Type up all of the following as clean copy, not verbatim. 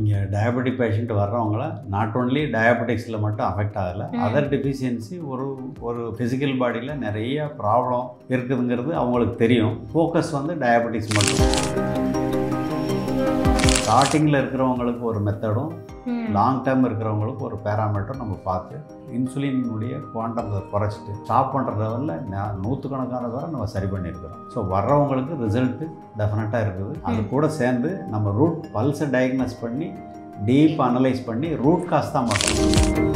இங்கே diabetic patient வர்றவங்கள not only டயபெட்டிக்ஸில் மட்டும் affect ஆகலை, அதர் டெஃபிஷியன்சி ஒரு ஃபிசிக்கல் பாடியில் நிறைய ப்ராப்ளம் இருக்குதுங்கிறது அவங்களுக்கு தெரியும். ஃபோக்கஸ் வந்து டயபெட்டிக்ஸ் மட்டும். ஸ்டார்டிங்கில் இருக்கிறவங்களுக்கு ஒரு மெத்தடும் லாங் டேர்ம் இருக்கிறவங்களுக்கு ஒரு பேராமீட்டரும் நம்ம பார்த்து இன்சுலினுடைய குவாண்டத்தை குறைச்சிட்டு ஸ்டாப் பண்ணுற லெவலில் நூற்றுக்கணக்கான பேரை நம்ம சரி பண்ணியிருக்கிறோம். ஸோ வர்றவங்களுக்கு ரிசல்ட்டு டெஃபினட்டாக இருக்குது. அது கூட சேர்ந்து நம்ம ரூட் பல்ஸை டயக்னோஸ் பண்ணி டீப் அனலைஸ் பண்ணி ரூட் காஸ் தான் மாட்டோம்.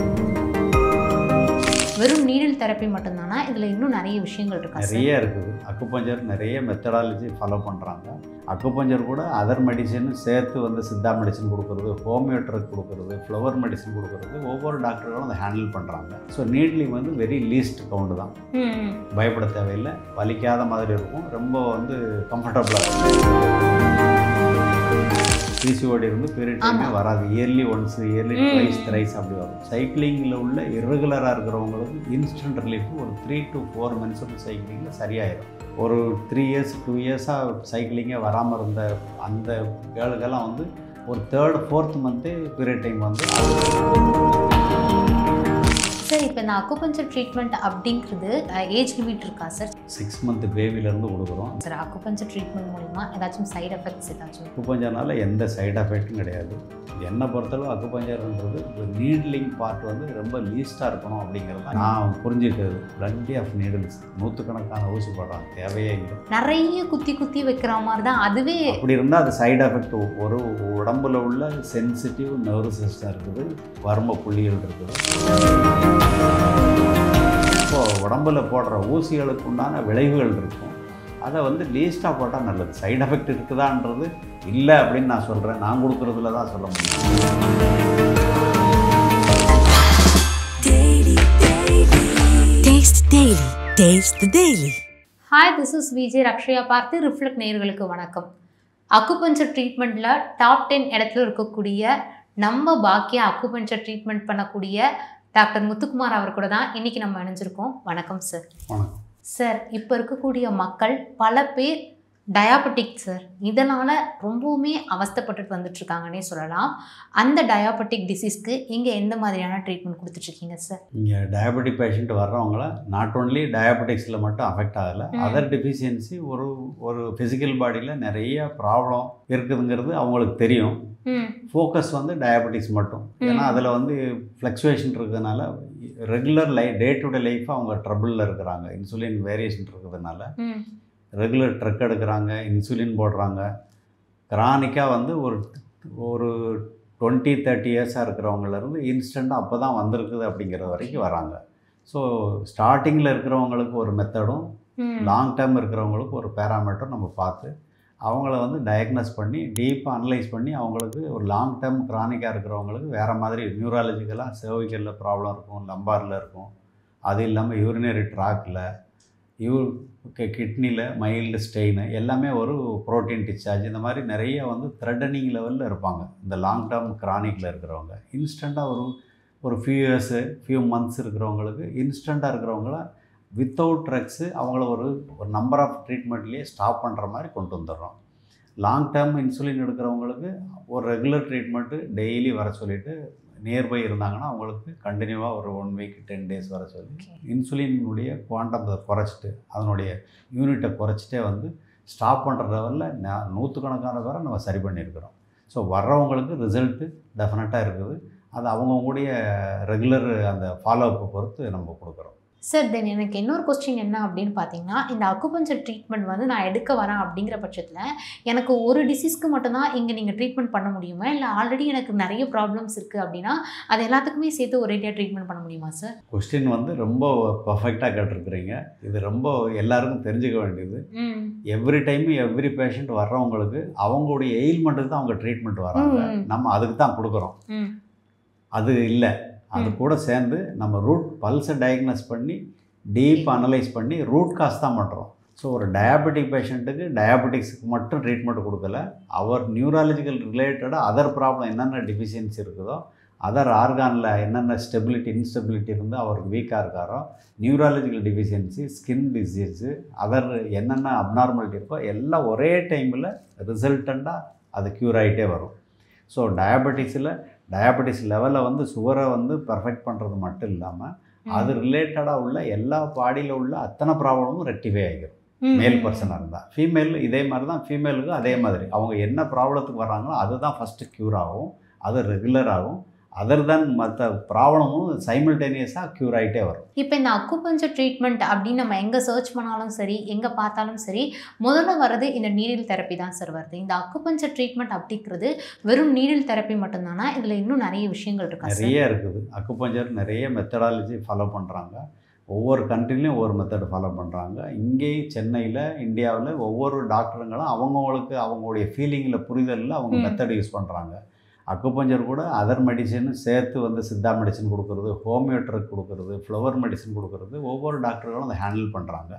வெறும் நீடில் தெரப்பி மட்டும்தானா? இதில் இன்னும் நிறைய விஷயங்கள் இருக்கா? நிறைய இருக்குது. அக்குபஞ்சர் நிறைய மெத்தடாலஜி ஃபாலோ பண்ணுறாங்க. அக்குபஞ்சர் கூட அதர் மெடிசனும் சேர்த்து வந்து சித்தா மெடிசன் கொடுக்குறது, ஹோமியோட்ரிக் கொடுக்குறது, ஃப்ளவர் மெடிசன் கொடுக்குறது ஒவ்வொரு டாக்டர்களும் அதை ஹேண்டில் பண்ணுறாங்க. ஸோ நீட்லிங் வந்து வெரி லீஸ்ட் கவுண்ட் தான். பயப்பட தேவையில்லை, வலிக்காத மாதிரி இருக்கும், ரொம்ப வந்து கம்ஃபர்டபுளாக இருக்கும். பிசிஓடி இருந்து பீரியட் டைமே வராது. Yearly once, yearly twice thrice அப்படி வரும். சைக்கிளிங்கில் உள்ள இரெகுலராக இருக்கிறவங்களுக்கு இன்ஸ்டன்ட் ரிலீஃப் ஒரு 3 to 4 months சைக்கிளிங்கில் சரியாயிடும். ஒரு 3 years 2 yearsஸாக சைக்கிளிங்கே வராமல் இருந்த அந்த கேளுக்கெல்லாம் வந்து ஒரு 3rd 4th month period time வந்து. சார், இப்போ இந்த அக்குபஞ்சர் ட்ரீட்மெண்ட் அப்படிங்கிறது ஏஜ் லிமிட் இருக்கா சார்? 6 month பேபிலேருந்து கொடுக்குறோம். சார், அக்குபஞ்சர் ட்ரீட்மெண்ட் மூலிமா ஏதாச்சும் சைடு எஃபெக்ட்ஸ் ஏதாச்சும்? அக்குபஞ்சர்னால எந்த சைடு எஃபெக்ட்டும் கிடையாது. என்னை பொறுத்தளவு அக்குபஞ்சர்ன்றது நீட்லிங் பார்ட் வந்து ரொம்ப லீஸ்ட்டாக இருக்கணும் அப்படிங்கிறது நான் புரிஞ்சுக்கிறது. பிளண்டி ஆஃப் நீடில்ஸ், நூற்றுக்கணக்கான ஊசி போடுறாங்க, தேவையே இல்லை. நிறைய குத்தி வைக்கிற மாதிரி தான் அதுவே. அப்படி இருந்தால் அது சைடு எஃபெக்ட். ஒரு உடம்புல உள்ள சென்சிட்டிவ் நர்வஸ் சிஸ்டம் இருக்குது, வர்ம புள்ளிகள் இருக்குது. இப்போது உடம்புல போடுற ஊசிகளுக்கு உண்டான விளைவுகள் இருக்கும். அதை வந்து லீஸ்ட்டாக போட்டால் நல்லது. சைடு எஃபெக்ட் இருக்குதான்றது இல்லை அப்படின்னு நான் சொல்கிறேன். நான் கொடுக்குறதுல தான் சொல்ல முடியும். Hi, this is Vijay Rakshaya பார்த்து ரிஃப்ளெக்ட் நேயர்களுக்கு வணக்கம். அக்குபஞ்சர் ட்ரீட்மெண்ட்டில் டாப் 10 இடத்துல இருக்கக்கூடிய நம்ம பாக்கியா அக்குபஞ்சர் ட்ரீட்மெண்ட் பண்ணக்கூடிய டாக்டர் முத்துக்குமார் அவர் கூட தான் இன்றைக்கி நம்ம இணைஞ்சிருக்கோம். வணக்கம் சார். வணக்கம் சார். இப்போ இருக்கக்கூடிய மக்கள் பல பேர் டயாபெட்டிக் சார், இதனால் ரொம்பவுமே அவஸ்தைப்பட்டுட்டு வந்துட்டுருக்காங்கன்னே சொல்லலாம். அந்த டயாபெட்டிக் டிசீஸ்க்கு இங்கே எந்த மாதிரியான ட்ரீட்மெண்ட் கொடுத்துட்ருக்கீங்க சார்? இங்கே டயபெட்டிக் பேஷண்ட் வர்றவங்கள நாட் ஒன்லி டயபெட்டிக்ஸில் மட்டும் அஃபெக்ட் ஆகலை, அதர் டெஃபிஷியன்சி ஒரு ஃபிசிக்கல் பாடியில் நிறைய ப்ராப்ளம் இருக்குதுங்கிறது அவங்களுக்கு தெரியும். ஃபோக்கஸ் வந்து டயபெட்டிக்ஸ் மட்டும். ஏன்னா அதில் வந்து ஃப்ளக்சுவேஷன் இருக்கிறதுனால regular day to day life அவங்க ட்ரபிளில் இருக்கிறாங்க. இன்சுலின் வேரியேஷன் இருக்கிறதுனால ரெகுலர் ட்ரக் எடுக்கிறாங்க, இன்சுலின் போடுறாங்க. கிரானிக்காக வந்து ஒரு 20-30 இயர்ஸாக இருக்கிறவங்களேருந்து இன்ஸ்டண்ட்டாக அப்போ தான் வந்திருக்குது அப்படிங்கிறது வரைக்கும் வராங்க. ஸோ ஸ்டார்டிங்கில் இருக்கிறவங்களுக்கு ஒரு மெத்தடும் லாங் டேர்ம் இருக்கிறவங்களுக்கு ஒரு பேராமீட்டரும் நம்ம பார்த்து அவங்கள வந்து டயக்னோஸ் பண்ணி டீப்பாக அனலைஸ் பண்ணி அவங்களுக்கு ஒரு லாங் டேர்ம் கிரானிக்காக இருக்கிறவங்களுக்கு வேறு மாதிரி நியூராலஜிக்கலாக சர்விக்கலில் ப்ராப்ளம் இருக்கும், லம்பாரில் இருக்கும். அது இல்லாமல் யூரினரி ட்ராக்கில் கிட்னியில் மைல்டு ஸ்டெயின் எல்லாமே ஒரு ப்ரோட்டீன் டிஸ்சார்ஜ் இந்த மாதிரி நிறைய வந்து த்ரெட்டனிங் லெவலில் இருப்பாங்க. இந்த லாங் டேர்ம் கிரானிக்கில் இருக்கிறவங்க இன்ஸ்டண்ட்டாக ஒரு ஃபியூ மந்த்ஸ் இருக்கிறவங்களுக்கு இன்ஸ்டண்ட்டாக இருக்கிறவங்கள வித்தவுட் ட்ரக்ஸு அவங்கள ஒரு நம்பர் ஆஃப் ட்ரீட்மெண்ட்லேயே ஸ்டாப் பண்ணுற மாதிரி கொண்டு வந்துடுறோம். லாங் டேர்ம் இன்சுலின் எடுக்கிறவங்களுக்கு ஒரு ரெகுலர் ட்ரீட்மெண்ட்டு டெய்லி வர சொல்லிவிட்டு நியர்பை இருந்தாங்கன்னா அவங்களுக்கு கண்டினியூவாக ஒரு 1 week 10 days வர சொல்லி இன்சுலினுடைய குவாண்டத்தை குறைச்சிட்டு அதனுடைய யூனிட்டை குறைச்சிட்டே வந்து ஸ்டாப் பண்ணுற லெவலில் நூற்றுக்கணக்கான பேரை நம்ம சரி பண்ணியிருக்கிறோம். ஸோ வர்றவங்களுக்கு ரிசல்ட்டு டெஃபினட்டாக இருக்குது. அது அவங்கவுங்களுடைய ரெகுலர் அந்த ஃபாலோஅப்பை பொறுத்து நம்ம கொடுக்குறோம். சார், தென் எனக்கு இன்னொரு கொஸ்டின் என்ன அப்படின்னு பார்த்தீங்கன்னா, இந்த அக்குபஞ்சர் ட்ரீட்மெண்ட் வந்து நான் எடுக்க வரேன் அப்படிங்கிற பட்சத்தில் எனக்கு ஒரு டிசீஸ்க்கு மட்டும்தான் இங்கே நீங்கள் ட்ரீட்மெண்ட் பண்ண முடியுமா, இல்லை ஆல்ரெடி எனக்கு நிறைய ப்ராப்ளம்ஸ் இருக்குது அப்படின்னா அது எல்லாத்துக்குமே சேர்த்து ஒரேடியாக ட்ரீட்மெண்ட் பண்ண முடியுமா சார்? கொஸ்டின் வந்து ரொம்ப பர்ஃபெக்டாக கேட்டிருக்கிறீங்க. இது ரொம்ப எல்லாருக்கும் தெரிஞ்சுக்க வேண்டியது. எவ்ரி டைம் எவ்ரி பேஷண்ட் வர்றவங்களுக்கு அவங்களுடைய எயில்மெண்ட்டுக்கு தான் அவங்க ட்ரீட்மெண்ட் வராங்க, நம்ம அதுக்கு தான் கொடுக்குறோம். அது இல்லை, அது கூட சேர்ந்து நம்ம ரூட் பல்ஸை டயக்னோஸ் பண்ணி டீப் அனலைஸ் பண்ணி ரூட் காஸ் தான் பண்ணுறோம். ஸோ ஒரு டயாபெட்டிக் பேஷண்ட்டுக்கு டயாபெட்டிக்ஸுக்கு மட்டும் ட்ரீட்மெண்ட் கொடுக்கல, அவர் நியூராலஜிக்கல் ரிலேட்டடாக அதர் ப்ராப்ளம் என்னென்ன டிஃபிஷியன்சி இருக்குதோ, அதர் ஆர்கானில் என்னென்ன இன்ஸ்டெபிலிட்டி இருந்து அவர் வீக்காக இருக்காரோ, neurological deficiency, skin disease, other என்னென்ன அப்நார்மாலிட்டி இருக்கோ எல்லாம் ஒரே டைமில் ரிசல்டண்ட்டாக அது க்யூர் ஆகிட்டே வரும். ஸோ டயபெட்டிஸ் லெவலில் வந்து சுகரை வந்து பர்ஃபெக்ட் பண்ணுறது மட்டும் இல்லாமல் அது ரிலேட்டடாக உள்ள எல்லா பாடியில் உள்ள அத்தனை ப்ராப்ளமும் ரெக்டிஃபை ஆகிடும். மேல் பர்சனாக இருந்தால். ஃபீமேல் இதே மாதிரி தான், ஃபீமேலுக்கும் அதே மாதிரி அவங்க என்ன ப்ராப்ளத்துக்கு வர்றாங்களோ அதுதான் ஃபஸ்ட்டு க்யூர் ஆகும், அது ரெகுலர் ஆகும். அதர் தென் மற்ற ப்ராப்ளமும் சைமல்டேனியஸாக க்யூர் ஆகிட்டே வரும். இப்போ இந்த அக்குபஞ்சர் ட்ரீட்மெண்ட் அப்படின்னு நம்ம எங்கே சர்ச் பண்ணாலும் சரி, எங்கே பார்த்தாலும் சரி, முதல்ல வர்றது இந்த நீடில் தெரப்பி தான் சார் வருது. இந்த அக்குபஞ்சர் ட்ரீட்மெண்ட் அப்படிங்கிறது வெறும் நீடில் தெரப்பி மட்டும்தானா, இதில் இன்னும் நிறைய விஷயங்கள் இருக்கா? நிறைய இருக்குது. அக்குபஞ்சர் நிறைய மெத்தடாலஜி ஃபாலோ பண்ணுறாங்க. ஒவ்வொரு கண்ட்ரிலையும் ஒவ்வொரு மெத்தட் ஃபாலோ பண்ணுறாங்க. இங்கேயும் சென்னையில், இந்தியாவில் ஒவ்வொரு டாக்டருங்களும் அவங்களுக்கு அவங்களுடைய ஃபீலிங்கில் புரிதலில் அவங்க மெத்தட் யூஸ் பண்ணுறாங்க. அக்குபஞ்சர் கூட அதர் மெடிசன் சேர்த்து வந்து சித்தா மெடிசன் கொடுக்குறது, ஹோமியோட்ரிக் கொடுக்குறது, ஃப்ளவர் மெடிசன் கொடுக்குறது, ஒவ்வொரு டாக்டர்களும் அதை ஹேண்டில் பண்ணுறாங்க.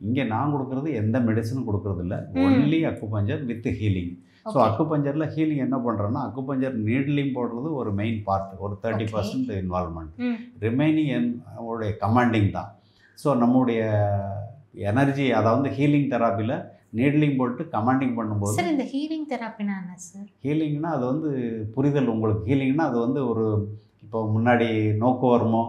இங்கே நான் கொடுக்குறது எந்த மெடிசனும் கொடுக்குறது இல்லை, only acupuncture with healing. So அக்குபஞ்சரில் ஹீலிங் என்ன பண்ணுறோன்னா, அக்குபஞ்சர் நீட்லிங் போடுறது ஒரு மெயின் பார்ட், ஒரு 30% இன்வால்மெண்ட். ரிமைனிங் அவங்களுடைய கமாண்டிங் தான். ஸோ நம்முடைய எனர்ஜி, அதாவது ஹீலிங் தெராப்பியில் நீட்லிங் போட்டு கமாண்டிங் பண்ணும்போது. சார் இந்த ஹீலிங் தெராப்பினா என்ன சார்? ஹீலிங்னா அது வந்து புரிதல். உங்களுக்கு ஹீலிங்னா அது வந்து ஒரு, இப்போ முன்னாடி நோக்குவர்மோ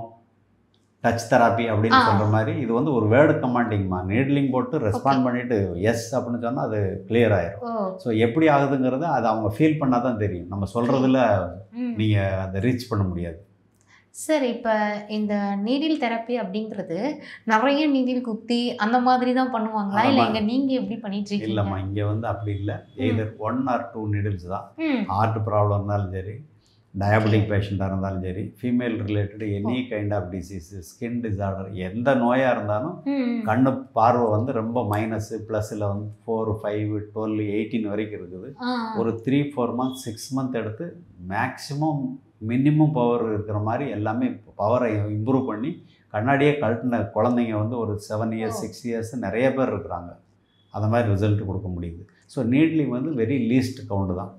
டச் தெராப்பி அப்படின்னு சொல்கிற மாதிரி இது வந்து ஒரு வேர்டு கமாண்டிங்மா. நீட்லிங் போட்டு ரெஸ்பாண்ட் பண்ணிவிட்டு எஸ் அப்படின்னு சொன்னால் அது கிளியர் ஆயிரும். ஸோ எப்படி ஆகுதுங்கிறது அது அவங்க ஃபீல் பண்ணால் தான் தெரியும். நம்ம சொல்கிறதுல நீங்கள் அதை ரீச் பண்ண முடியாது. சார் இப்போ இந்த நீடில் தெரப்பி அப்படிங்கிறது நிறைய நீடில் குத்தி அந்த மாதிரி தான் பண்ணுவாங்களா, இல்லை இங்கே நீங்கள் எப்படி பண்ணிட்டு இருக்கீங்க? இல்லைம்மா, இங்கே வந்து அப்படி இல்லை. எய்தர் 1 or 2 நீடில்ஸ் தான். ஹார்ட் ப்ராப்ளம் இருந்தாலும் சரி, டயபெட்டிக் பேஷண்ட்டாக இருந்தாலும் சரி, female related any kind of disease, skin disorder, எந்த நோயாக இருந்தாலும் கண்ணு பார்வை வந்து ரொம்ப மைனஸு ப்ளஸில் வந்து 4, 5, 12, 18 வரைக்கும் இருக்குது. ஒரு 3-4 months 6 months எடுத்து மேக்ஸிமம் மினிமம் பவர் இருக்கிற மாதிரி எல்லாமே பவரை இம்ப்ரூவ் பண்ணி கண்ணாடியே கழட்டின குழந்தைங்க வந்து ஒரு 7 years 6 years நிறைய பேர் இருக்கிறாங்க. அந்த மாதிரி ரிசல்ட் கொடுக்க முடியுது. ஸோ நீட்லிங் வந்து வெரி லீஸ்ட் கவுண்டு தான்.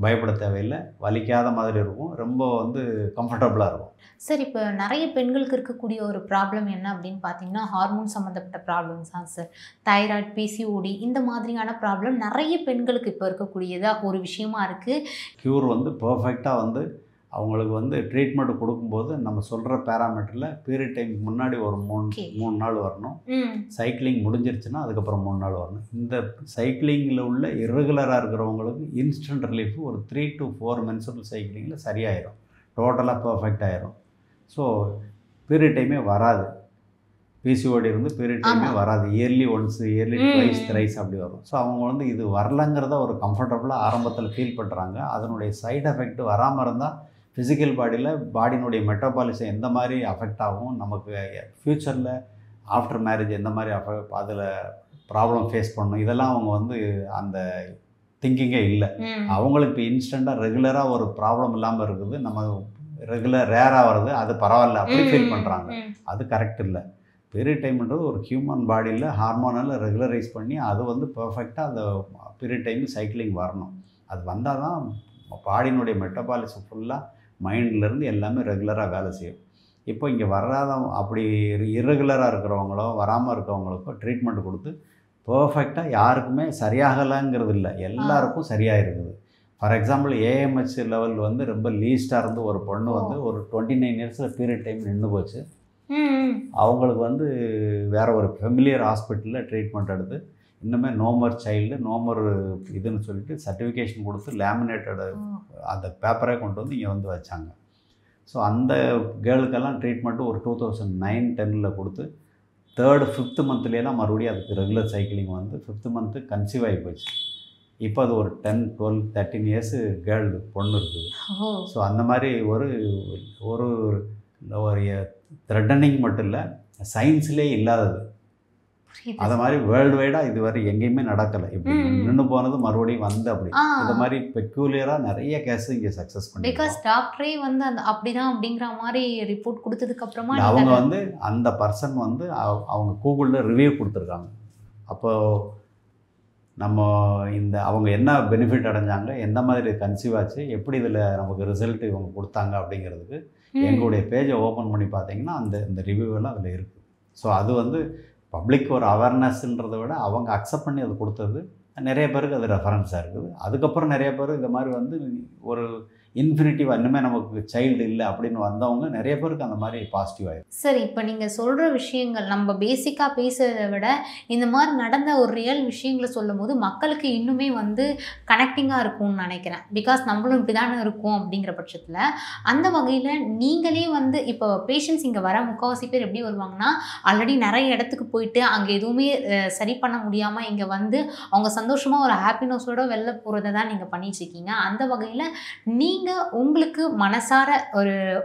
பயப்பட தேவையில்லை, வலிக்காத மாதிரி இருக்கும், ரொம்ப வந்து கம்ஃபர்டபுளாக இருக்கும். சார் இப்போ நிறைய பெண்களுக்கு இருக்கக்கூடிய ஒரு ப்ராப்ளம் என்ன அப்படின்னு பார்த்தீங்கன்னா, ஹார்மோன் சம்மந்தப்பட்ட ப்ராப்ளம்ஸ் தான் சார். தைராய்டு, பிசிஓடி இந்த மாதிரியான ப்ராப்ளம் நிறைய பெண்களுக்கு இப்போ இருக்கக்கூடியதாக ஒரு விஷயமா இருக்குது. க்யூர் வந்து பர்ஃபெக்டாக வந்து அவங்களுக்கு வந்து ட்ரீட்மெண்ட் கொடுக்கும்போது நம்ம சொல்கிற பேராமீட்டரில் பீரியட் டைமுக்கு முன்னாடி ஒரு 3 நாள் வரணும். சைக்கிளிங் முடிஞ்சிருச்சுன்னா அதுக்கப்புறம் 3 நாள் வரணும். இந்த சைக்கிளிங்கில் உள்ள இர்ரெகுலராக இருக்கிறவங்களுக்கு இன்ஸ்டன்ட் ரிலீஃப் ஒரு 3 to 4 மென்சுரல் சைக்கிளிங்கில் சரியாயிடும், டோட்டலாக பர்ஃபெக்ட் ஆயிரும். ஸோ பீரியட் டைமே வராது. பிசிஓடி இருந்து பீரியட் டைமே வராது. Yearly once, yearly twice, thrice அப்படி வரும். ஸோ அவங்க வந்து இது வரலங்கிறத ஒரு கம்ஃபர்டபுளாக ஆரம்பத்தில் ஃபீல் பண்ணுறாங்க. அதனுடைய சைடு எஃபெக்ட் வராமல் இருந்தால் ஃபிசிக்கல் பாடியினுடைய மெட்டபாலிசம் எந்த மாதிரி அஃபெக்ட் ஆகும், நமக்கு ஃப்யூச்சரில் ஆஃப்டர் மேரேஜ் எந்த மாதிரி அதில் ப்ராப்ளம் ஃபேஸ் பண்ணணும், இதெல்லாம் அவங்க வந்து அந்த திங்கிங்கே இல்லை. அவங்களுக்கு இப்போ இன்ஸ்டண்ட்டாக ரெகுலராக ஒரு ப்ராப்ளம் இல்லாமல் இருக்குது, நம்ம ரேராக வருது, அது பரவாயில்ல அப்படி ஃபீல் பண்ணுறாங்க. அது கரெக்ட் இல்லை. பீரியட் டைம்ன்றது ஒரு ஹியூமன் பாடியில் ஹார்மோனால் ரெகுலரைஸ் பண்ணி அது வந்து பர்ஃபெக்டாக அந்த பீரியட் டைம் சைக்கிளிங் வரணும். அது வந்தால் தான் பாடியினுடைய மெட்டபாலிசம் ஃபுல்லாக மைண்ட்லேருந்து எல்லாமே ரெகுலராக வேலை செய்யும். இப்போ இங்கே வராத அப்படி இர்ரெகுலராக இருக்கிறவங்களோ வராமல் இருக்கிறவங்களுக்கோ ட்ரீட்மெண்ட் கொடுத்து பர்ஃபெக்டாக யாருக்குமே சரியாகலைங்கிறது இல்லை, எல்லாருக்கும் சரியாக இருக்குது. ஃபார் எக்ஸாம்பிள் ஏஎம்ஹெச் லெவல் வந்து ரொம்ப லீஸ்ட்டாக இருந்து ஒரு பொண்ணு வந்து ஒரு 29 years பீரியட் டைம் நின்று போச்சு. அவங்களுக்கு வந்து வேறு ஒரு ஃபெமிலியர் ஹாஸ்பிட்டலில் ட்ரீட்மெண்ட் எடுத்து இன்னுமே நோமர் சைல்டு, நோமர் இதுன்னு சொல்லிட்டு சர்டிஃபிகேஷன் கொடுத்து லேமினேட்டட் அந்த பேப்பரே கொண்டு வந்து இங்கே வந்து வச்சாங்க. ஸோ அந்த கேர்ளுக்கெல்லாம் ட்ரீட்மெண்ட்டு ஒரு 2009-10 கொடுத்து 3rd 5th மந்த்லேலாம் மறுபடியும் அதுக்கு ரெகுலர் சைக்கிளிங் வந்து 5th month கன்சீவ் ஆகி போச்சு. இப்போ அது ஒரு 10, 12, 13 years கேர்ள் பொண்ணு இருக்குது. ஸோ அந்த மாதிரி ஒரு ஒரு ஒரு த்ரெட்டனிங் மட்டும் இல்லை, சயின்ஸ்லேயே இல்லாதது. அது மாதிரி வேர்ல்டு வைடாக இதுவரை எங்கேயுமே நடக்கலை. இப்படி நின்று போனது மறுபடியும் வந்து அப்படி இந்த மாதிரி பெக்யூலியராக நிறைய கேஸ் இங்கே சக்ஸஸ் பண்ணி. பிகாஸ் டாக்டரே வந்து அந்த அப்படிதான் அப்படிங்கிற மாதிரி ரிப்போர்ட் கொடுத்ததுக்கப்புறமா அவங்க வந்து அந்த பர்சன் வந்து அவங்க கூகுளில் ரிவ்யூ கொடுத்துருக்காங்க. அப்போது நம்ம இந்த அவங்க என்ன பெனிஃபிட் அடைஞ்சாங்க, எந்த மாதிரி கன்சீவ் ஆச்சு, எப்படி இதில் நமக்கு ரிசல்ட் இவங்க கொடுத்தாங்க அப்படிங்கிறதுக்கு எங்களுடைய பேஜை ஓப்பன் பண்ணி பார்த்தீங்கன்னா இந்த ரிவ்யூவெல்லாம் அதில் இருக்குது. ஸோ அது வந்து பப்ளிக் ஒரு அவேர்னஸ்ன்றதை விட அவங்க அக்செப்ட் பண்ணி அது கொடுத்தது நிறைய பேருக்கு அது ரெஃபரன்ஸாக இருக்குது. அதுக்கப்புறம் நிறைய பேர் இந்த மாதிரி வந்து ஒரு இன்ஃபினிட்டிவ் இன்னுமே நமக்கு சைல்டு இல்லை அப்படின்னு வந்தவங்க நிறைய பேருக்கு அந்த மாதிரி பாசிட்டிவ் ஆயிடும். சரி, இப்போ நீங்கள் சொல்கிற விஷயங்கள் நம்ம பேசிக்காக பேசுகிறத விட இந்த மாதிரி நடந்த ஒரு ரியல் விஷயங்களை சொல்லும் போது மக்களுக்கு இன்னுமே வந்து கனெக்டிங்காக இருக்கும்னு நினைக்கிறேன். பிகாஸ் நம்மளும் இப்படி தானே இருக்கும் அப்படிங்கிற பட்சத்தில் அந்த வகையில் நீங்களே வந்து இப்போ பேஷண்ட்ஸ் இங்கே வர முக்கால்வாசி பேர் எப்படி வருவாங்கன்னா, ஆல்ரெடி நிறைய இடத்துக்கு போயிட்டு அங்கே எதுவுமே சரி பண்ண முடியாமல் இங்கே வந்து அவங்க சந்தோஷமாக ஒரு ஹாப்பினஸோட வெளில போகிறத தான் நீங்கள் பண்ணிட்டுருக்கீங்க. அந்த வகையில் நீங்கள் உங்களுக்கு மனசார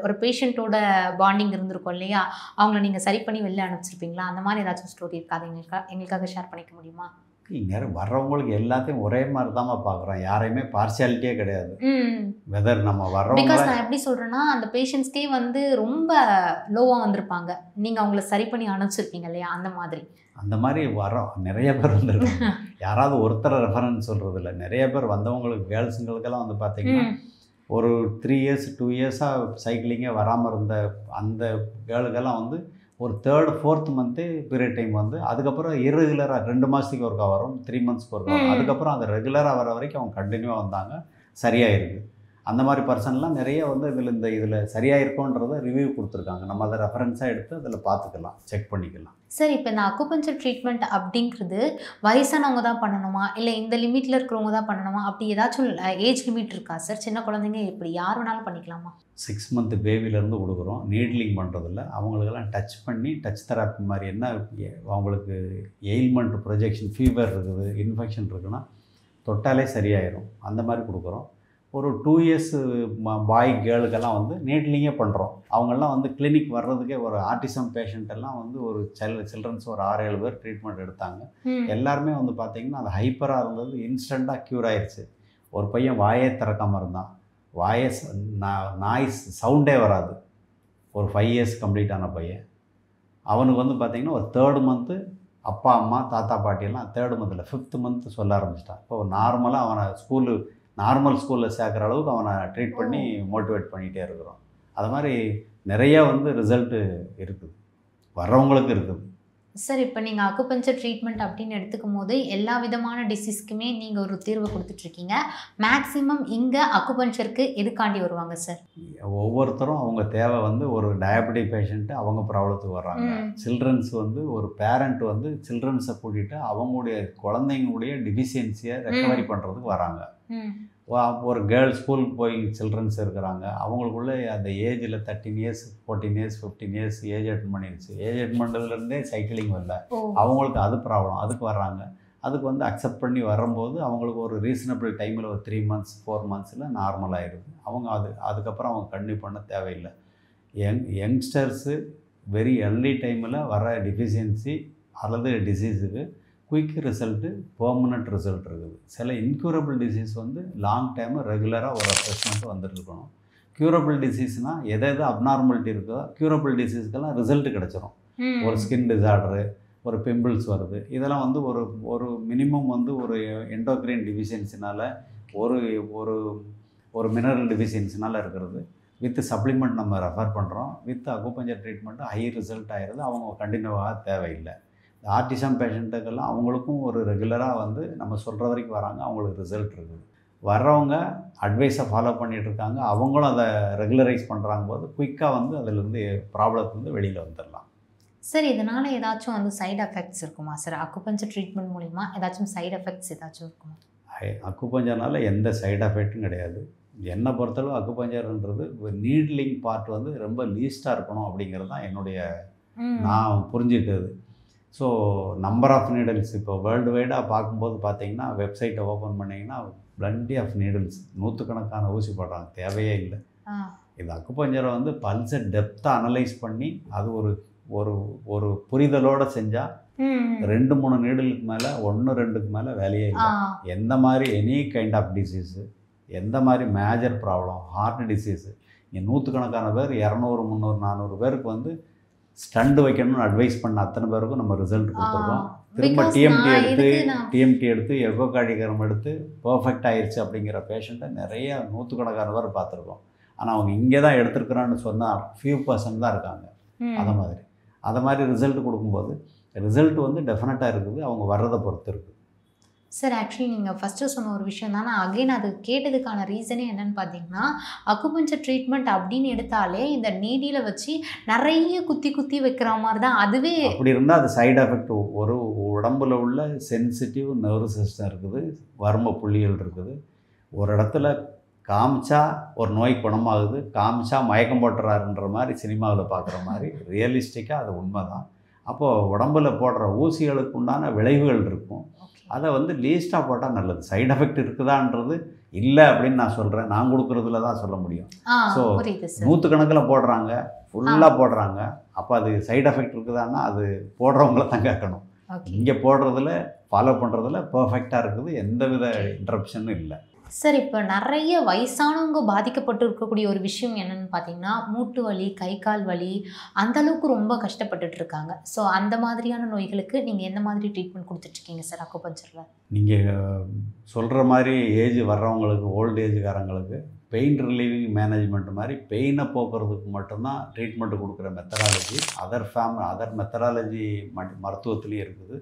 ஒரு பேஷண்ட்டோட பாண்டிங் இருந்திருக்கும் இல்லையா, அவங்கள நீங்கள் சரி பண்ணி வெளில அனுப்பிச்சிருப்பீங்களா? அந்த மாதிரி ஏதாச்சும் ஸ்டோரி இருக்காது எங்களுக்காக ஷேர் பண்ணிக்க முடியுமா? இங்கே வர்றவங்களுக்கு எல்லாத்தையும் ஒரே மாதிரி தான் பார்க்குறோம். யாரையுமே பார்சியாலிட்டியே கிடையாது. வெதர் நம்ம வர்றவங்க பிகாஸ் நான் எப்படி சொல்கிறேன்னா, அந்த பேஷண்ட்ஸ்க்கே வந்து ரொம்ப லோவாக வந்திருப்பாங்க, நீங்கள் அவங்கள சரி பண்ணி அனுப்பிச்சிருப்பீங்க இல்லையா, அந்த மாதிரி வரோம். நிறைய பேர் வந்துருக்காங்க. யாராவது ஒருத்தரை ரெஃபரன்ஸ் சொல்கிறது இல்லை. நிறைய பேர் வந்தவங்களுக்கு கேர்ள்ஸுங்களுக்கெல்லாம் வந்து பார்த்திங்கன்னா ஒரு 3 இயர்ஸ் 2 இயர்ஸாக சைக்கிளிங்கே வராமல் இருந்த அந்த கேர்ளுக்கெல்லாம் வந்து ஒரு 3rd 4th month period time வந்து அதுக்கப்புறம் இரெகுலராக 2 மாதத்துக்கு ஒருக்கா வரும், 3 மந்த்ஸ்க்கு ஒருக்கா வரும். அதுக்கப்புறம் அது ரெகுலராக வர வரைக்கும் அவங்க கண்டினியூவாக வந்தாங்க, சரியாயிருக்கு. அந்த மாதிரி பர்சன்லாம் நிறைய வந்து இதில் சரியாக இருக்கும்ன்றதை ரிவ்யூ கொடுத்துருக்காங்க. நம்ம அதை ரெஃபரன்ஸாக எடுத்து அதில் பார்த்துக்கலாம், செக் பண்ணிக்கலாம். சார், இப்போ இந்த அக்குபஞ்சர் ட்ரீட்மெண்ட் அப்படிங்கிறது வயசானவங்க தான் பண்ணணுமா, இல்லை இந்த லிமிட்டில் இருக்கிறவங்க தான் பண்ணணுமா, அப்படி ஏதாச்சும் ஏஜ் லிமிட் இருக்கா சார்? சின்ன குழந்தைங்க எப்படி யார் வேணாலும் பண்ணிக்கலாமா? 6 மந்த் பேபிலேருந்து கொடுக்குறோம். நீட்லிங் பண்ணுறதில்ல. அவங்களுக்கெல்லாம் டச் பண்ணி டச் தெராப்பி மாதிரி என்ன அவங்களுக்கு எயில்மெண்ட், ப்ரொஜெக்ஷன், ஃபீவர் இருக்குது, இன்ஃபெக்ஷன் இருக்குன்னா தொட்டாலே சரியாயிடும். அந்த மாதிரி கொடுக்குறோம். ஒரு 2 இயர்ஸ் பாய் கேர்ளுக்கெல்லாம் வந்து நீட்லிங்கே பண்ணுறோம். அவங்கெல்லாம் வந்து கிளினிக் வர்றதுக்கே ஒரு ஆர்டிசம் பேஷண்ட் எல்லாம் வந்து ஒரு சில்ட்ரன்ஸ் ஒரு 6-7 பேர் ட்ரீட்மெண்ட் எடுத்தாங்க. எல்லாருமே வந்து பார்த்திங்கன்னா அது ஹைப்பராக இருந்தது இன்ஸ்டண்ட்டாக க்யூர் ஆயிடுச்சு. ஒரு பையன் வாயே திறக்காமல் இருந்தான். வாயே நாய்ஸ் சவுண்டே வராது. ஒரு 5 இயர்ஸ் கம்ப்ளீட் ஆன பையன். அவனுக்கு வந்து பார்த்திங்கன்னா ஒரு 3rd மந்த்து அப்பா அம்மா தாத்தா பாட்டியெல்லாம் 3rd மந்தில் 5th மந்த்து சொல்ல ஆரம்பிச்சிட்டான். இப்போ நார்மலாக அவனை நார்மல் ஸ்கூலில் சேர்க்குற அளவுக்கு அவனை ட்ரீட் பண்ணி மோட்டிவேட் பண்ணிகிட்டே இருக்கிறோம். அது மாதிரி நிறையா வந்து ரிசல்ட்டு இருக்குது, வர்றவங்களுக்கு இருக்குது. சார், இப்போ நீங்கள் அக்குபஞ்சர் ட்ரீட்மெண்ட் அப்படின்னு எடுத்துக்கும் போது எல்லா விதமான டிசீஸ்க்குமே நீங்கள் ஒரு தீர்வு கொடுத்துட்ருக்கீங்க. மேக்ஸிமம் இங்கே அக்குபஞ்சருக்கு எதுக்காண்டி வருவாங்க சார்? ஒவ்வொருத்தரும் அவங்க தேவை வந்து ஒரு டயபெட்டிக் பேஷண்ட்டு அவங்க ப்ராப்ளத்துக்கு வர்றாங்க. சில்ட்ரன்ஸ் வந்து ஒரு பேரண்ட் வந்து சில்ட்ரன்ஸை கூட்டிகிட்டு அவங்களுடைய குழந்தைங்களுடைய டிஃபிஷியன்சியை ரெக்கவரி பண்ணுறதுக்கு வராங்க. ஒரு கேர்ள் ஸ்கூலுக்கு போய் சில்ட்ரன்ஸ் இருக்கிறாங்க. அவங்களுக்குள்ளே அந்த ஏஜில் 13 years 14 years 15 years age attend பண்ணிடுச்சு. ஏஜ் அட்டன் பண்ணுறதுலேருந்தே சைக்கிளிங் வரல. அவங்களுக்கு அது ப்ராப்ளம், அதுக்கு வர்றாங்க. அதுக்கு வந்து அக்செப்ட் பண்ணி வரும்போது அவங்களுக்கு ஒரு ரீசனபிள் டைமில் ஒரு 3 மந்த்ஸ் 4 மந்த்ஸில் நார்மல் ஆகிடுது. அவங்க அதுக்கப்புறம் அவங்க கண்டினியூ பண்ண தேவையில்லை. யங்ஸ்டர்ஸு வெரி early டைமில் வர டிஃபிஷியன்சி அல்லது டிசீஸுக்கு குயிக் ரிசல்ட்டு, பெர்மனண்ட் ரிசல்ட் இருக்குது. சில இன்க்யூரபிள் டிசீஸ் வந்து லாங் டைமு ரெகுலராக ஒரு அசஸ்மெண்ட் வந்துட்டுருக்கணும். க்யூரபிள் டிசீஸ்னால் எது அப்நார்மாலிட்டி இருக்கோ க்யூரபிள் டிசீஸ்க்கெல்லாம் ரிசல்ட்டு கிடச்சிரும். ஒரு ஸ்கின் டிசார்டரு, ஒரு பிம்பிள்ஸ் வருது, இதெல்லாம் வந்து ஒரு மினிமம் வந்து ஒரு எண்டோக்ரைன் டிஃபிஷியன்சினால் ஒரு ஒரு ஒரு மினரல் டிஃபிஷியன்சினால் இருக்கிறது. வித் சப்ளிமெண்ட் நம்ம ரெஃபர் பண்ணுறோம். With acupuncture treatment high result ஆகிடுது. அவங்க கண்டினியூவாக தேவையில்லை. ஆர்டிசம் பேஷண்ட்டுக்கெல்லாம் அவங்களுக்கும் ஒரு ரெகுலராக வந்து நம்ம சொல்கிற வரைக்கும் வராங்க, அவங்களுக்கு ரிசல்ட் இருக்குது. வர்றவங்க அட்வைஸை ஃபாலோ பண்ணிகிட்ருக்காங்க, அவங்களும் அதை ரெகுலரைஸ் பண்ணுறாங்க போது குயிக்காக வந்து அதிலேருந்து ப்ராப்ளத்துலேருந்து வெளியில் வந்துடலாம். சார், இதனால் ஏதாச்சும் வந்து சைடு எஃபெக்ட்ஸ் இருக்குமா சார்? அக்குபஞ்சர் ட்ரீட்மெண்ட் மூலிமா ஏதாச்சும் சைடு எஃபெக்ட்ஸ் ஏதாச்சும் இருக்குமா? அக்குபஞ்சர்னால எந்த சைடு எஃபெக்ட்டும் கிடையாது. என்னை பொறுத்தளவு அக்குபஞ்சர்ன்றது நீட்லிங் பார்ட் வந்து ரொம்ப லீஸ்ட்டாக இருக்கணும் அப்படிங்கிறது தான் என்னுடைய நான் புரிஞ்சுக்கிறது. ஸோ நம்பர் ஆஃப் நீடில்ஸ் இப்போ வேர்ல்டு வைடாக பார்க்கும்போது பார்த்தீங்கன்னா வெப்சைட்டை ஓப்பன் பண்ணிங்கன்னா பிளண்டி ஆஃப் நீடில்ஸ், 100கணக்கான ஊசி போடுறாங்க, தேவையே இல்லை. இது அக்குபஞ்சரை வந்து பல்ஸை டெப்த்தாக அனலைஸ் பண்ணி அது ஒரு ஒரு ஒரு புரிதலோடு செஞ்சால் 2-3 நீடலுக்கு மேலே 1-2க்கு மேலே வேலையே இல்லை. எந்த மாதிரி எனி கைண்ட் ஆஃப் டிசீஸு, எந்த மாதிரி மேஜர் ப்ராப்ளம், ஹார்ட் டிசீஸு, இங்கே 100கணக்கான பேர் 200 300 400 பேருக்கு வந்து ஸ்டண்ட் வைக்கணும்னு அட்வைஸ் பண்ண அத்தனை பேருக்கும் நம்ம ரிசல்ட் கொடுத்துருக்கோம். திரும்ப டிஎம்டி எடுத்து எக்கோகார்டியோகிராம் எடுத்து பர்ஃபெக்ட் ஆயிடுச்சு அப்படிங்கிற பேஷண்ட்டை நிறைய 100கணக்கான பேர் பார்த்துருக்கோம். ஆனால் அவங்க இங்கே தான் எடுத்துருக்குறான்னு சொன்னால் few% தான் இருக்காங்க. அதை மாதிரி ரிசல்ட் கொடுக்கும்போது ரிசல்ட் வந்து டெஃபினட்டாக இருக்குது, அவங்க வர்றதை பொறுத்து இருக்குது. சார் ஆக்சுவலி நீங்கள் ஃபஸ்ட்டு சொன்ன ஒரு விஷயம் தான். நான் அகைன் அது கேட்டதுக்கான ரீசனே என்னென்னு பார்த்தீங்கன்னா, அக்குபஞ்சர் ட்ரீட்மெண்ட் அப்படின்னு எடுத்தாலே இந்த நீடியில் வச்சு நிறைய குத்தி வைக்கிற மாதிரி தான். அதுவே அப்படி இருந்தால் அது சைடு எஃபெக்ட். ஒரு உடம்புல உள்ள சென்சிட்டிவ் நர்வஸ் சிஸ்டம் இருக்குது, வர்ம புள்ளிகள் இருக்குது. ஒரு இடத்துல காமிச்சா ஒரு நோய் குணமாகுது, காமிச்சா மயக்கம் போட்டுறாருன்ற மாதிரி சினிமாவில் பார்க்குற மாதிரி ரியலிஸ்டிக்காக அது உண்மை தான். அப்போது உடம்பில் போடுற ஊசிகளுக்கு உண்டான விளைவுகள் இருக்கும். அதை வந்து லீஸ்ட்டாக போட்டால் நல்லது. சைடு எஃபெக்ட் இருக்குதான்றது இல்லை அப்படின்னு நான் சொல்கிறேன். நான் கொடுக்குறதுல தான் சொல்ல முடியும். ஸோ 100 கணக்கில் போடுறாங்க, ஃபுல்லாக போடுறாங்க. அப்போ அது சைடு எஃபெக்ட் இருக்குதான்னா அது போடுறவங்கள தான் கேட்கணும். இங்கே போடுறதுல ஃபாலோ பண்ணுறதுல பர்ஃபெக்டாக இருக்குது, எந்தவித இன்டரப்ஷனும் இல்லை. சார் இப்போ நிறைய வயசானவங்க பாதிக்கப்பட்டு இருக்கக்கூடிய ஒரு விஷயம் என்னென்னு பார்த்தீங்கன்னா, மூட்டு வலி, கை கால் வலி, அந்தளவுக்கு ரொம்ப கஷ்டப்பட்டுட்டு இருக்காங்க. ஸோ அந்த மாதிரியான நோய்களுக்கு நீங்கள் எந்த மாதிரி ட்ரீட்மெண்ட் கொடுத்துட்ருக்கீங்க சார் அக்குபஞ்சரில்? நீங்கள் சொல்கிற மாதிரி ஏஜ் வர்றவங்களுக்கு, ஓல்டு ஏஜுக்காரங்களுக்கு பெயின் ரிலீவிங் மேனேஜ்மெண்ட் மாதிரி பெயினை போக்குறதுக்கு மட்டும்தான் ட்ரீட்மெண்ட்டு கொடுக்குற மெத்தடாலஜி அதர் மெத்தடாலஜி மருத்துவத்துலேயும் இருக்குது.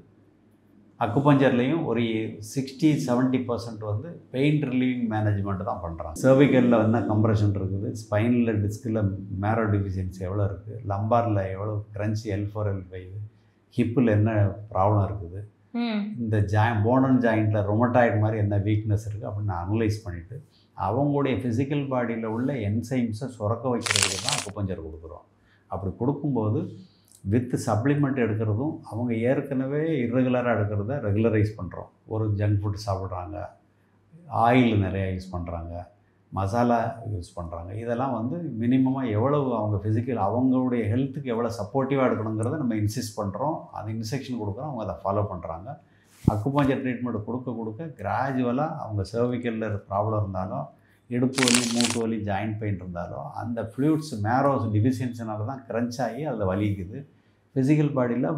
அக்குபஞ்சர்லேயும் ஒரு 60-70% வந்து பெயின் ரிலீவிங் மேனேஜ்மெண்ட் தான் பண்ணுறாங்க. சர்விக்கலில் என்ன கம்ப்ரெஷன் இருக்குது, ஸ்பைனில் டிஸ்கில் மேரோ டிஃபிஷியன்சி எவ்வளோ இருக்குது, லம்பாரில் எவ்வளோ கிரன்ச் L4 L5, ஹிப்பில் என்ன ப்ராப்ளம் இருக்குது, இந்த போன் அண்ட் ஜாயிண்டில் ரொமட்டாய்டு மாதிரி என்ன வீக்னஸ் இருக்குது அப்படின்னு அனலைஸ் பண்ணிவிட்டு அவங்களுடைய ஃபிசிக்கல் பாடியில் உள்ள என்சைம்ஸை சுரக்க வைக்கிறதுக்கு தான் அக்குபஞ்சர் கொடுக்குறோம். அப்படி கொடுக்கும்போது வித் சப்ளிமெண்ட் எடுக்கிறதும் அவங்க ஏற்கனவே இர்ரெகுலராக எடுக்கிறத ரெகுலரைஸ் பண்ணுறோம். ஒரு ஜங்க் ஃபுட் சாப்பிட்றாங்க, ஆயில் நிறையா யூஸ் பண்ணுறாங்க, மசாலா யூஸ் பண்ணுறாங்க. இதெல்லாம் வந்து மினிமமாக எவ்வளவு அவங்க ஃபிசிக்கல் அவங்களுடைய ஹெல்த்துக்கு எவ்வளோ சப்போர்ட்டிவாக எடுக்கணுங்கிறத நம்ம இன்சிஸ்ட் பண்ணுறோம். அது இன்ஸ்ட்ரக்ஷன் கொடுக்குறோம், அவங்க அதை ஃபாலோ பண்ணுறாங்க. அக்குபஞ்சர் ட்ரீட்மெண்ட் கொடுக்க கிராஜுவலாக அவங்க சர்விக்கலில் ப்ராப்ளம் இருந்தாலும், இடுப்பு வலி, மூட்டு வலி, ஜாயிண்ட் பெயின் இருந்தாலும் அந்த ஃப்ளூயிட்ஸ் மேரோஸ் டிஃபிஷியன்சினால தான் க்ரன்ச் ஆகி அதில் வலிக்குது. ஃபிசிக்கல்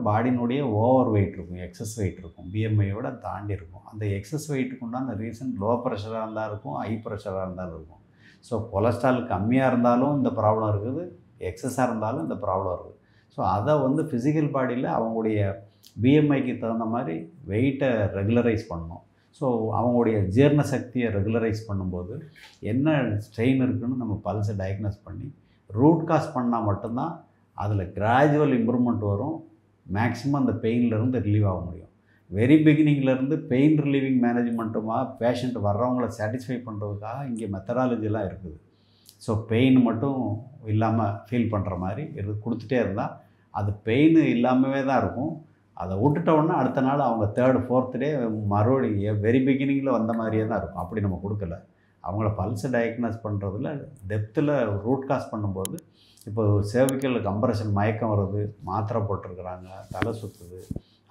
பாடியினுடைய ஓவர் வெயிட் இருக்கும், எக்ஸஸ் வெயிட் இருக்கும், பிஎம்ஐயோட தாண்டி இருக்கும். அந்த எக்ஸஸ் வெயிட்டுக்கு உண்டான ரீசன் லோ ப்ரெஷராக இருந்தால் இருக்கும், ஹை ப்ரெஷராக இருந்தாலும் இருக்கும். ஸோ கொலஸ்ட்ரால் கம்மியாக இருந்தாலும் இந்த ப்ராப்ளம் இருக்குது, எக்ஸஸாக இருந்தாலும் இந்த ப்ராப்ளம் இருக்குது. ஸோ அதை வந்து ஃபிசிக்கல் பாடியில் அவங்களுடைய பிஎம்ஐக்கு தகுந்த மாதிரி வெயிட்டை ரெகுலரைஸ் பண்ணணும். ஸோ அவங்களுடைய ஜீரண சக்தியை ரெகுலரைஸ் பண்ணும்போது என்ன ஸ்ட்ரெயின் இருக்குதுன்னு நம்ம பல்ஸை டயக்னோஸ் பண்ணி ரூட் காஸ் பண்ணால் மட்டும்தான் அதில் கிராஜுவல் இம்ப்ரூவ்மெண்ட் வரும். மேக்ஸிமம் அந்த பெயின்லேருந்து ரிலீவ் ஆக முடியும். வெரி பிகினிங்லேருந்து பெயின் ரிலீவிங் மேனேஜ்மெண்ட்டுமாக பேஷண்ட் வர்றவங்கள சாட்டிஸ்ஃபை பண்ணுறதுக்காக இங்கே மெத்தடாலஜிலாம் இருக்குது. ஸோ பெயின் மட்டும் இல்லாமல் ஃபீல் பண்ணுற மாதிரி கொடுத்துட்டே இருந்தால் அது பெயின் இல்லாமவே தான் இருக்கும். அதை விட்டுட்டோன்னா அடுத்த நாள் அவங்க 3rd 4th டே மறுபடியும் வெரி பிகினிங்கில் வந்த மாதிரியே தான் இருக்கும். அப்படி நம்ம கொடுக்கல. அவங்கள பல்ஸை டயக்னோஸ் பண்ணுறதுல டெப்த்தில் ரூட் காஸ் பண்ணும்போது இப்போ cervical கம்ப்ரெஷன் மயக்கம் வருது, மாத்திரை போட்டிருக்கிறாங்க, தலை சுற்றுது,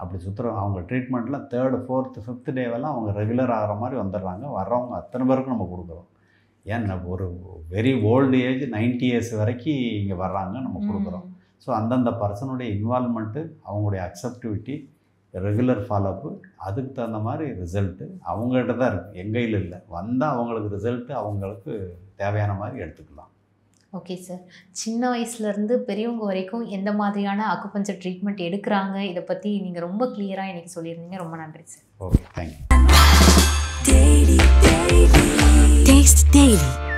அப்படி சுற்றுறோம். அவங்க ட்ரீட்மெண்ட்டில் 3rd 4th 5th டேவெல்லாம் அவங்க ரெகுலர் ஆகிற மாதிரி வந்துடுறாங்க. வர்றவங்க அத்தனை பேருக்கும் நம்ம கொடுக்குறோம். ஏன்னா ஒரு வெரி ஓல்டு ஏஜ் 90 years வரைக்கும் இங்கே வர்றாங்க, நம்ம கொடுக்குறோம். ஸோ அந்தந்த பர்சனுடைய இன்வால்மெண்ட்டு, அவங்களுடைய அக்செப்டிவிட்டி, ரெகுலர் ஃபாலோஅப்பு, அதுக்கு தகுந்த மாதிரி ரிசல்ட்டு அவங்கள்ட்ட தான் இருக்குது, எங்கையில் இல்லை. வந்தால் அவங்களுக்கு ரிசல்ட்டு அவங்களுக்கு தேவையான மாதிரி எடுத்துக்கலாம். ஓகே சார், சின்ன வயசுலேருந்து பெரியவங்க வரைக்கும் எந்த மாதிரியான அக்குபஞ்சர் ட்ரீட்மெண்ட் எடுக்கிறாங்க, இதை பற்றி நீங்கள் ரொம்ப கிளியராக எனக்கு சொல்லியிருந்தீங்க. ரொம்ப நன்றி sir. Okay, thank you.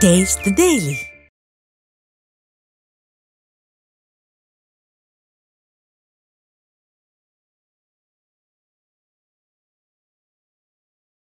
Taste the Daily.